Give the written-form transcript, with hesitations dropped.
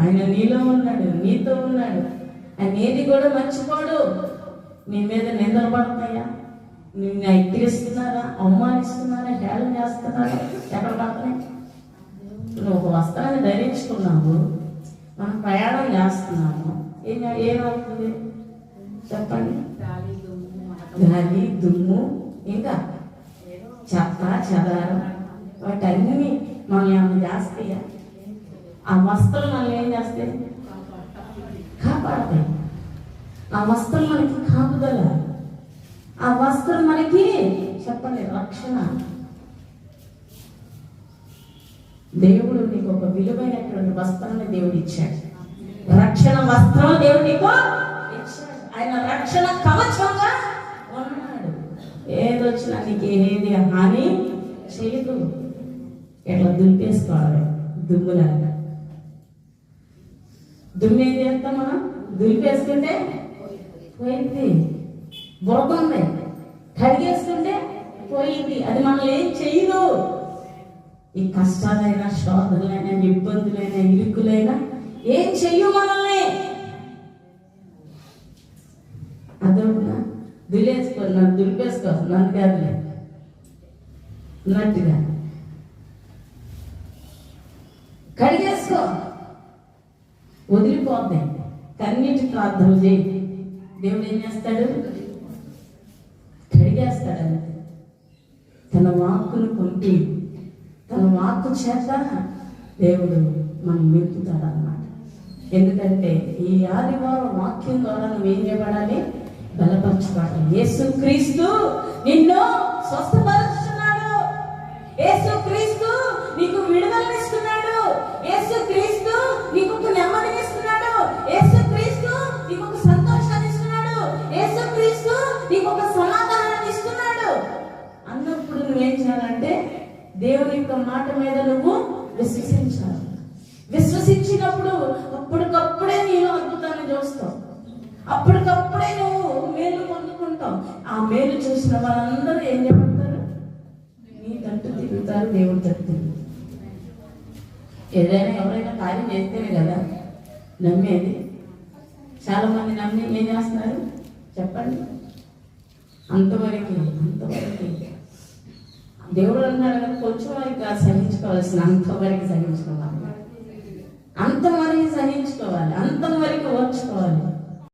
ఆయన నీలో ఉన్నాడు, నీతో ఉన్నాడు. ఆయన ఏది కూడా మర్చిపోడు. నీ మీద నిందలు పడతాయా, నిన్ను ఎక్కిరిస్తున్నారా, అవమానిస్తున్నారా, హేళన చేస్తున్నారా, ఎక్కడ పడతాయి? నువ్వు ఒక వస్త్రాన్ని ధరించుకున్నావు, మనం ప్రయాణం చేస్తున్నాము, ఏమవుతుంది చెప్పండి? గాలి, దుమ్ము, ఇంకా చెత్త చెదారం, వాటన్నీ మనం ఏమైనా చేస్తాయా? ఆ వస్త్రం మనల్ని ఏం చేస్తాయి? కాపాడతాయి. ఆ వస్త్రం మనకి కాపుదల, ఆ వస్త్రం మనకి చెప్పండి రక్షణ. దేవుడు నీకు ఒక విలువైనటువంటి వస్త్రాన్ని దేవుడు ఇచ్చాడు. రక్షణ వస్త్రం దేవుడు నీకు ఇచ్చాడు. ఆయన రక్షణ కవచంగా ఉన్నాడు. ఏదొచ్చినా నీకు ఏది హాని చేయదు. ఎట్లా దులిపేసుకోవాలి, దుమ్ములాగా. దుమ్ము ఏం చేస్తాం మనం? దులిపేసుకుంటే పోయింది. బురద ఉంది, కడిగేసుకుంటే పోయింది. అది మనల్ని ఏం చేయదు. ఈ కష్టాలైనా, శోధనలైనా, ఇబ్బందులైనా, ఇరుకులైనా ఏం చెయ్యు మనల్ని. అదొకనా దులేసుకో, దులిపేసుకో, నన్ను కాదులే అన్నట్టుగా కడిగేసుకో, వదిలిపోతాయి. కన్నీటి ప్రార్థనలు చేయి, దేవుడు ఏం చేస్తాడు? కడిగేస్తాడు. తన వాక్కును పంపి, తన వాక్కు చేత దేవుడు మనం నింపుతాడు అన్నమాట. ఎందుకంటే ఈ ఆదివారం వాక్యం ద్వారా నువ్వేం చేయబడాలి? బలపరచబడాలి. యేసుక్రీస్తు నిన్ను స్వస్థపరుస్తున్నాడు. యేసుక్రీస్తు నీకు విడుదలనిస్తున్నాడు. యేసుక్రీస్తు నీకు ఒక నెమ్మదినిస్తున్నాడు. యేసుక్రీస్తు నీకు ఒక సంతోషాన్ని ఇస్తున్నాడు. యేసుక్రీస్తు నీకు ఒక సమాధానాన్ని ఇస్తున్నాడు. అన్నప్పుడు నువ్వేం చేయాలంటే దేవుని యొక్క మాట మీద నువ్వు విశ్వసించాలి. విశ్వసించినప్పుడు అప్పటికప్పుడే నీలో అద్భుతాన్ని చూస్తావు. అప్పటికప్పుడే నువ్వు మేలు పొందుకుంటావు. ఆ మేలు చూసిన వాళ్ళందరూ ఏం చేయమంటారు? నీ తట్టు తిరుగుతారు, దేవుడి తట్టు తిరుగుతారు. ఏదైనా ఎవరైనా కార్యం చేస్తేనే కదా నమ్మేది. చాలా మంది నమ్మి ఏం చేస్తున్నారు చెప్పండి? అంతవరకు దేవుడు అన్నాడు కదా, కొంచెం వరకు సహించుకోవాల్సిన అంతవరకు సహించుకోవాలి, అంతవరకు సహించుకోవాలి, అంతవరకు ఓర్చుకోవాలి.